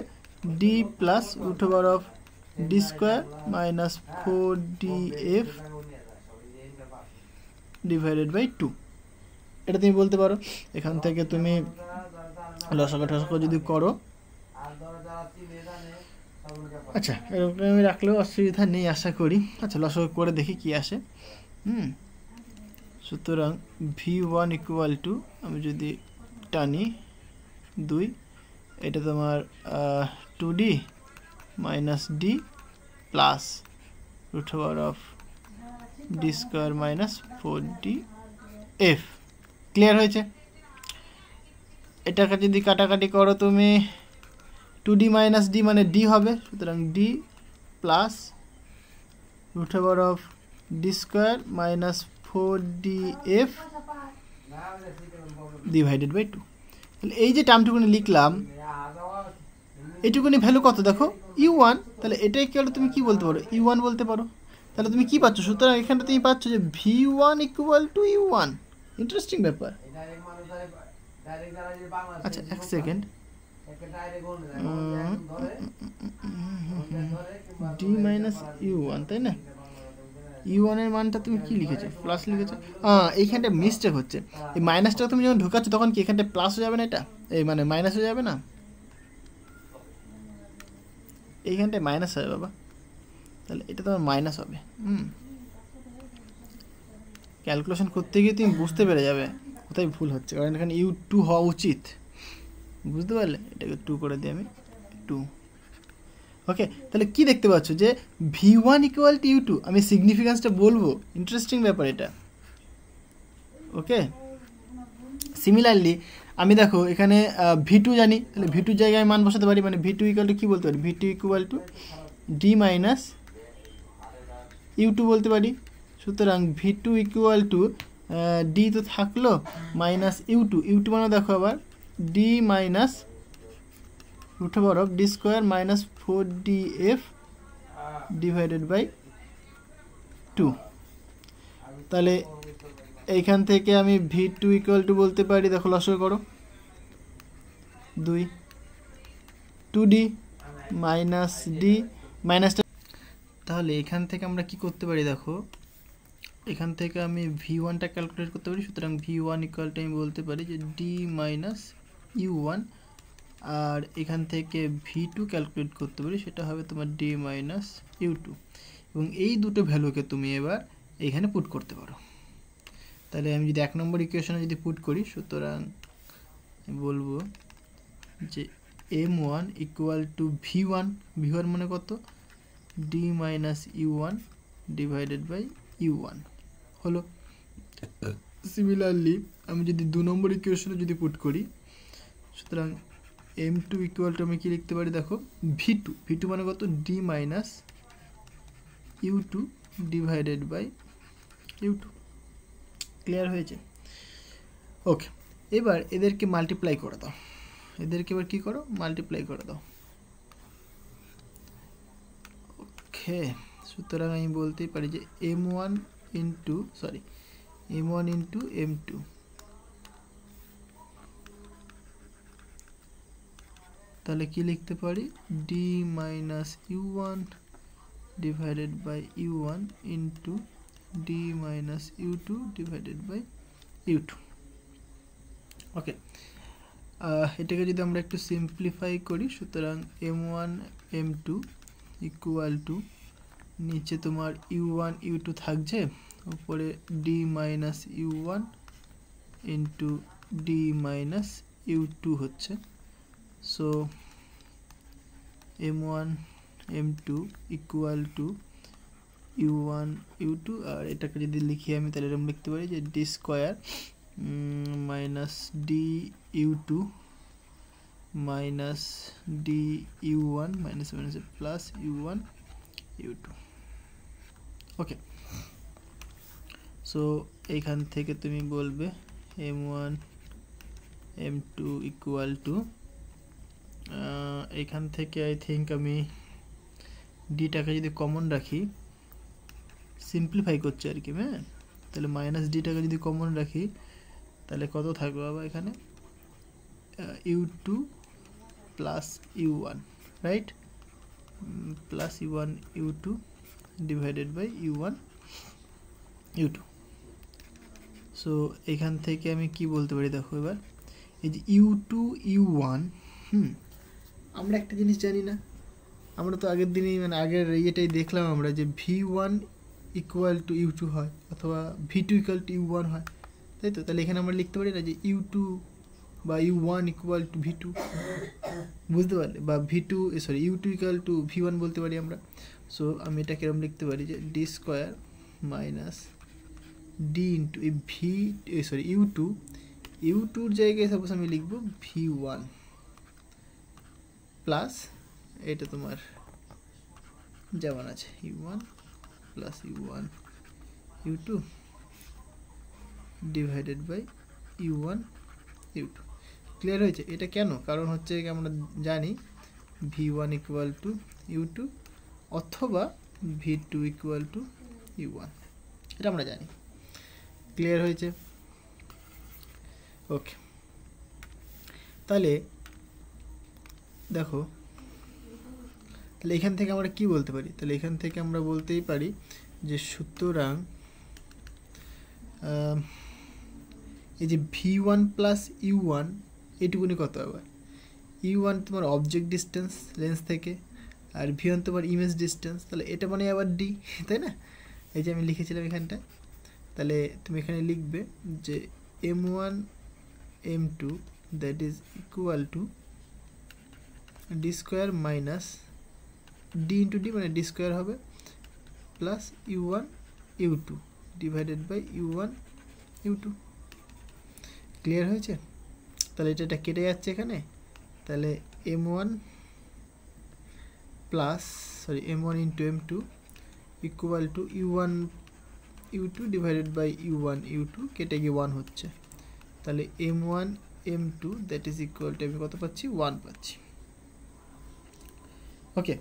D plus root over of D square minus 4DF divided by 2, এটা তুমি বলতে পারো। এখান থেকে তুমি লসাগু টসাগু যদি করো, আচ্ছা এরকম আমি রাখলেও অসুবিধা নেই আশা করি। আচ্ছা লসাগু করে দেখি কি আসে। সুতরাং V1 ইকুয়াল টু, আমি যদি টানি 2, এটা তোমার 2D minus D plus root over of D square minus 4DF, clear হয়েছে? এটাকে যদি কাটাকাটি করো তুমি, 2D মাইনাস D মানে D হবে, সুতরাং D plus root over of D square minus 4DF divided by 2। তাহলে এই যে টার্মটুকুনি লিখলাম, এইটুকুনি ভ্যালু কত দেখো U1, তাহলে এটাই কি হলো, তুমি কি বলতে পারো, U1 বলতে পারো। তাহলে তুমি কি পাচ্ছ, সুতরাং এখানে তুমি পাচ্ছ যে V1 equal to U1। Interesting ব্যাপার। আচ্ছা এক সেকেন্ড, D মাইনাস U1, তাই না? U1 এর মানটা তুমি কি লিখেছো, প্লাস লিখেছো। এইখানটা মিস্টেক হচ্ছে, এই মাইনাসটা তুমি যখন ঢোকাচ্ছ তখন কি এখানটা প্লাস হয়ে যাবে না, এটা এই মানে মাইনাস হয়ে যাবে না, এইখানটায় মাইনাস হবে বাবা, তাহলে এটা তোমার মাইনাস হবে। ক্যালকুলেশন করতে গিয়ে তুমি বুঝতে পেরে যাবে কোথায় ভুল হচ্ছে, কারণ এখানে U2 হওয়া উচিত, বুঝতে পারলে? এটাকে 2 করে দিই আমি, 2। ওকে, তাহলে কি দেখতে পাচ্ছ যে V1 ইকুয়াল টু U2, আমি সিগনিফিকেন্সটা বলবো, ইন্টারেস্টিং ব্যাপার এটা। ওকে, সিমিলারলি আমি দেখো এখানে V2 জানি, তাহলে V2 জায়গায় মান বসাতে পারি, মানে V2 ইকুয়াল টু কি বলতে পারি, V2 equal to D minus U2 বলতে পারি। সুতরাং V2 ইকুয়াল টু D তো থাকলো মাইনাস U2 মানে দেখো আবার D minus root over of D square minus 4DF divided by 2। তাহলে এইখান থেকে আমি V2 ইকুয়াল টু বলতে পারি, দেখো লসাগু করো 2, 2d মাইনাস ডি মাইনাসটা, তাহলে এখান থেকে আমরা কি করতে পারি দেখো, এখান থেকে আমি v1টা ক্যালকুলেট করতে পারি। সুতরাং v1 ইকুয়ালটা আমি বলতে পারি যে d মাইনাস u1, আর এখান থেকে v2 ক্যালকুলেট করতে পারি, সেটা হবে তোমার d মাইনাস u2, এবং এই দুটো ভ্যালুকে তুমি এবার এখানে পুট করতে পারো। তাহলে আমি যদি 1 নম্বর ইকুয়েশনে যদি পুট করি, সুতরাং আমি বলবো যে m1 ইকুয়াল টু v1 মানে কত, d minus u1 divided by u1 হলো। সিমিলারলি আমি যদি 2 নম্বর ইকুয়েশনে যদি পুট করি, সুতরাং m2 ইকুয়াল টু আমি কি লিখতে পারি দেখো, v2 মানে কত, d minus u2 divided by u2। Clear হয়েছে? ওকে, এবার এদেরকে মাল্টিপ্লাই করে দাও, এদেরকে এবার কি করো, মাল্টিপ্লাই করে দাও। ওকে, সুতরাং আমি বলতেই পারি যে m1 ইন্টু m2, তাহলে কি লিখতে পারি, d minus u1 divided by u1 into d minus u2 divided by u2। Okay, এটাকে যদি আমরা একটু সিম্পলিফাই করি, সুতরাং m1 m2 ইকুয়াল টু, নিচে তোমার u1 u2 থাকছে, উপরে d minus u1 into d minus u2 হচ্ছে। So m1 m2 equal to u1 u2, আর এটাকে যদি লিখি আমি, তাহলে এরকম লিখতে পারি যে d square minus D u2 minus D u1 minus minus plus u1 u2। ওকে, সো এইখান থেকে তুমি বলবে m1 m2 ইকুয়াল টু, এইখান থেকে আই থিঙ্ক আমি ডিটাকে যদি কমন রাখি, সিম্পলিফাই করছি আর কি, হ্যাঁ, তাহলে মাইনাস ডিটাকে যদি কমন রাখি, তাহলে কত থাকবে বাবা এখানে, u2 plus u1, right, plus u1 u2 divided by u1 u2। So এখান থেকে আমি কি বলতে পারি দেখো, এবার এই যে u2 u1, আমরা একটা জিনিস জানি না, আমরা তো আগের দিনই মানে আগের ইয়েটাই দেখলাম আমরা যে v1 ইকুয়াল টু u2 হয়, অথবা v2 ইকুয়াল টু u1 হয়, তাই তো। তাহলে এখানে আমরা লিখতে পারি না যে u2 বা u1 ইকুয়াল টু v2, বুঝতে পারলে, বা u2 ইকুয়াল টু v1 বলতে পারি আমরা। সো আমি এটা কিরকম লিখতে পারি যে d square minus D into u2 জায়গায় সাপোজ আমি লিখবো v1 প্লাস, এটা তোমার যেমন আছে u1 plus u1 u2 divided by u1 u2। Clear হয়েছে? এটা কেন? কারণ হচ্ছে আমরা জানি v1 ইকুয়াল টু u2 অথবা v2 ইকুয়াল টু u1, এটা আমরা জানি। ক্লিয়ার হয়েছে? ওকে, তাহলে দেখো, তাহলে এখান থেকে আমরা কি বলতে পারি, তাহলে এখান থেকে আমরা বলতেই পারি যে সুতরাং এই যে v1 প্লাস u1 এইটুকুনি কত, আবার u1 তোমার অবজেক্ট ডিস্টেন্স লেন্স থেকে, আর v1 তোমার ইমেজ ডিস্টেন্স, তাহলে এটা মানে আবার d, তাই না? এই যে আমি লিখেছিলাম এখানটা, তাহলে তুমি এখানে লিখবে যে m1 m2 that is equal to d square minus d into d মানে d স্কোয়ার হবে, plus u1 u2 divided by u1 u2। Clear হয়েছে? তাহলে এটা কেটে যাচ্ছে এখানে, তাহলে m1 into m2 equal to u1 u2 divided by u1 u2, কেটে গিয়ে 1 হচ্ছে, তাহলে m1 m2 that is equal two আমি কত পাচ্ছি, 1 পাচ্ছি। ওকে,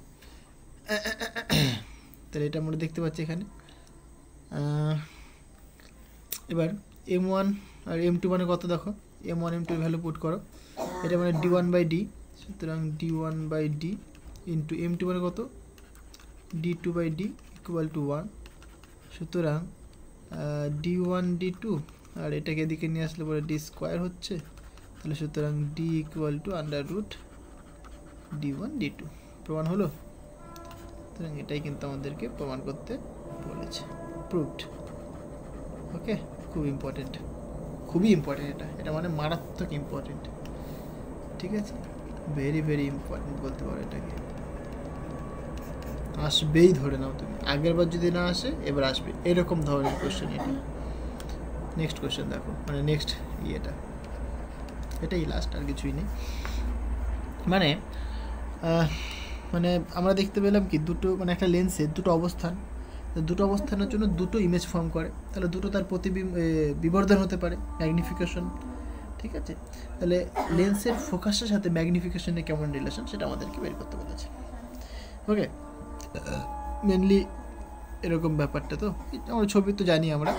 তাহলে এটা আমরা দেখতে পাচ্ছি এখানে। এবার m1 আর m2 মানে কত দেখো, m1 m2 এর ভ্যালু পুট করো, এটা মানে d1 বাই d, সুতরাং d1/d ইন্টু m2 মানে কত d2/d ইকুয়াল টু 1। সুতরাং d1 d2 আর এটাকে এদিকে নিয়ে আসলে পরে d স্কোয়ার হচ্ছে, তাহলে সুতরাং d equal to under root d1 d2 প্রমাণ হলো। সুতরাং এটাই কিন্তু আমাদেরকে প্রমাণ করতে বলেছে, প্রুভড। ওকে, খুব ইম্পর্টেন্ট, খুবই ইম্পর্টেন্ট, এটা মানে মারাত্মক ইম্পর্টেন্ট। ঠিক আছে, ভেরি ভেরি ইম্পর্টেন্ট বলতে পারো এটাকে। আসবেই ধরে নাও তুমি, আগের বার যদি না আসে এবার আসবে, এরকম ধরনের কোশ্চেন এটা। নেক্সট কোশ্চেন দেখো, মানে নেক্সট এটাই লাস্ট, আর কিছুই নেই। মানে আমরা দেখতে পেলাম কি দুটো, মানে একটা লেন্সের দুটো অবস্থান, দুটো অবস্থানের জন্য দুটো ইমেজ ফর্ম করে, তাহলে দুটো তার বিবর্ধন হতে পারে, ম্যাগনিফিকেশন। ঠিক আছে, তাহলে লেন্সের ফোকাসের সাথে ম্যাগনিফিকেশনের কেমন রিলেশন সেটা আমাদেরকে বের করতে বলেছে। ওকে, মেনলি এরকম ব্যাপারটা। তো আমরা ছবি তো জানি আমরা,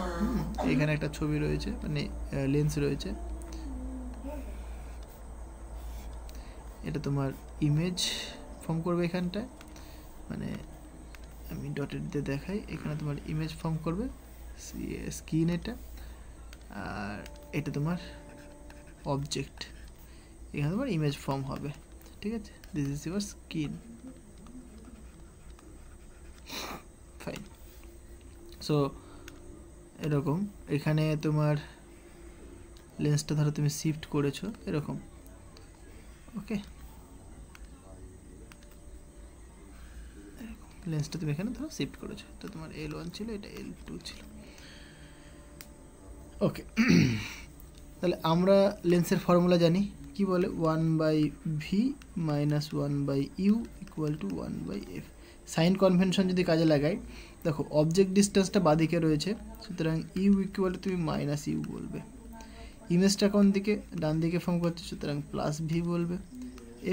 এখানে একটা ছবি রয়েছে, মানে লেন্স রয়েছে, এটা তোমার ইমেজ ফর্ম করবে এখানটায়, মানে আমি ডটেড দিয়ে দেখাই, এখানে তোমার ইমেজ ফর্ম করবে স্ক্রিন এটা, আর এটা তোমার অবজেক্ট, এখানে তোমার ইমেজ ফর্ম হবে। ঠিক আছে, this is your screen. Fine. So এরকম এখানে তোমার লেন্সটা ধরো তুমি শিফট করেছো এরকম। ওকে, লেন্সটা তুমি এখানে ধরো শিফট করেছো, তো তোমার L1 ছিল, এটা L2 ছিল। ওকে, তাহলে আমরা লেন্সের ফর্মুলা জানি, কি বলে 1/v minus 1/u equal to 1/f। Sign convention যদি কাজে লাগাই, দেখো অবজেক্ট ডিস্টেন্সটা বাদিকে রয়েছে, সুতরাং ইউ ইকুয়াল টু তুমি মাইনাস ইউ বলবে। ইমেজটা কোন দিকে, ডান দিকে ফর্ম করছে, সুতরাং প্লাস ভি বলবে।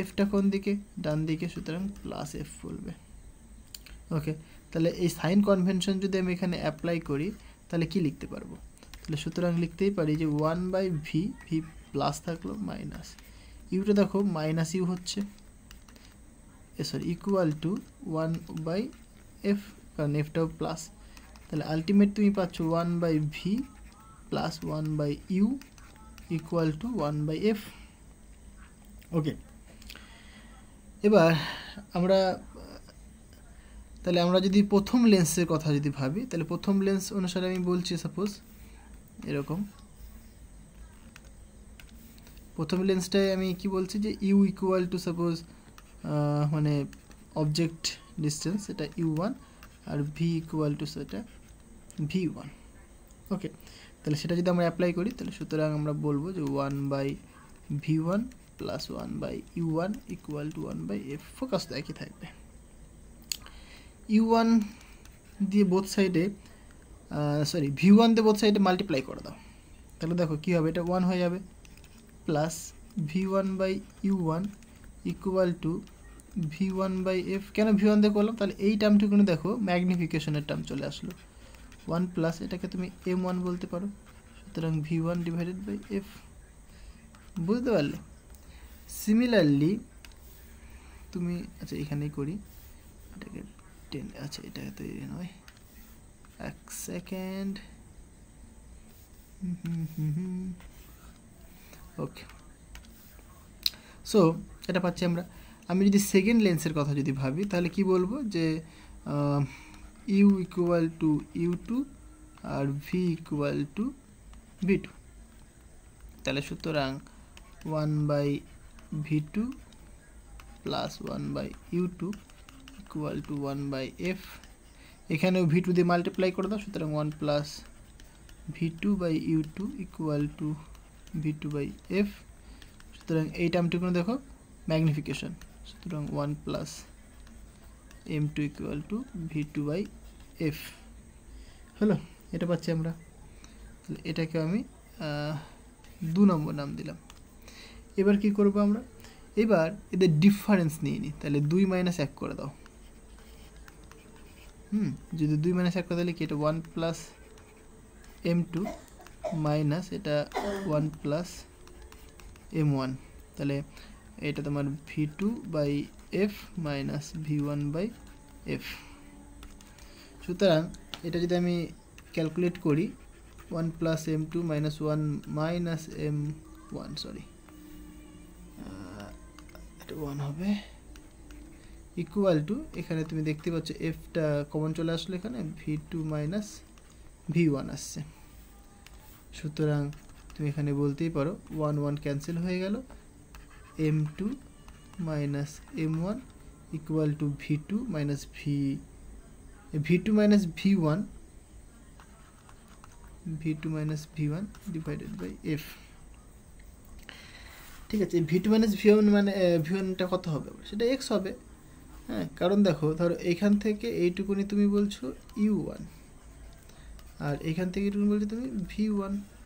এফটা কোন দিকে, ডান দিকে, সুতরাং প্লাস এফ বলবে। ওকে, তাহলে এই সাইন কনভেনশন যদি আমি এখানে অ্যাপ্লাই করি, তাহলে কি লিখতে পারবো, তাহলে সুতরাং লিখতেই পারি যে 1/ভি, ভি প্লাস থাকলো মাইনাস ইউটা, দেখো মাইনাস ইউ হচ্ছে, সরি ইকুয়াল টু 1/এফ, কারণ এফটাও প্লাস, তাহলে আলটিমেট তুমি পাচ্ছ 1/ভি প্লাস 1/ইউ ইকুয়াল টু 1/এফ। ওকে, এবার তাহলে আমরা যদি প্রথম লেন্সের কথা যদি ভাবি, তাহলে প্রথম লেন্স অনুসারে আমি বলছি, সাপোজ এরকম প্রথম লেন্সটায় আমি কি বলছি যে ইউ ইকুয়াল টু সাপোজ মানে অবজেক্ট ডিস্টেন্স, এটা u1, আর ভি ইকুয়াল টু সেটা v1। ওকে, তাহলে সেটা যদি আমরা অ্যাপ্লাই করি, তাহলে সুতরাং আমরা বলবো যে 1/v1 plus 1/u1 equal to 1/f। Focus তো একই থাকবে। u1 দিয়ে বোথ সাইডে, সরি v1 দিয়ে বোথ সাইডে মাল্টিপ্লাই করে দাও, তাহলে দেখো কী হবে, এটা 1 হয়ে যাবে, plus v1/u1 equal to v1/f। কেন v1 দিয়ে করলাম, তাহলে এই টার্মটুকুনি দেখো ম্যাগনিফিকেশনের টার্ম চলে আসলো, 1 প্লাস এটাকে তুমি m1 বলতে পারো, সুতরাং v1/f। বুঝতে পারলে? সিমিলারলি তুমি, আচ্ছা এখানেই করি, এটাকে 10, আচ্ছা এটাকে তো নয়, এক সেকেন্ড, ওকে। সো এটা পাচ্ছি আমরা। আমি যদি সেকেন্ড লেন্সের কথা যদি ভাবি, তাহলে কি বলবো যে ইউ ইকুয়াল টু u2 আর ভি ইকুয়াল টু v2, তাহলে সুতরাং 1/v2 plus 1/u2 equal to 1/f। এখানেও v2 দিয়ে মাল্টিপ্লাই করে দাও, সুতরাং 1 plus v2/u2 equal to v2/f। সুতরাং এই টার্মটুকু দেখো ম্যাগনিফিকেশন, সুতরাং 1 plus m2 equal two v2/f হলো। এটা পাচ্ছি আমরা। তাহলে এটাকে আমি 2 নম্বর নাম দিলাম। এবার কি করব আমরা, এবার এদের ডিফারেন্স নিয়ে নিই, তাহলে 2 - 1 করে দাও। যদি 2 - 1 করে দিলে কি, এটা 1 প্লাস m2 মাইনাস এটা 1 প্লাস m1, তাহলে এটা তোমার v2/f মাইনাস v1/f। সুতরাং এটা যদি আমি ক্যালকুলেট করি 1 plus m2 minus 1 minus m1, sorry এটা 1 হবে, ইকুয়াল টু এখানে তুমি দেখতে পাচ্ছ এফটা কমন চলে আসলো, এখানে v2 মাইনাস v1 আসছে। সুতরাং তুমি এখানে বলতেই পারো 1 1 ক্যান্সেল হয়ে গেল, m2 minus m1 equal to v2 minus v1 divided by f। ঠিক আছে, v2 মাইনাস v1 মানে v1টা কত হবে, সেটা x হবে। হ্যাঁ, কারণ দেখো ধরো এইখান থেকে এইটুকুনি তুমি বলছো u1, আর এইখান থেকে এইটুকুনি বলছো তুমি v1।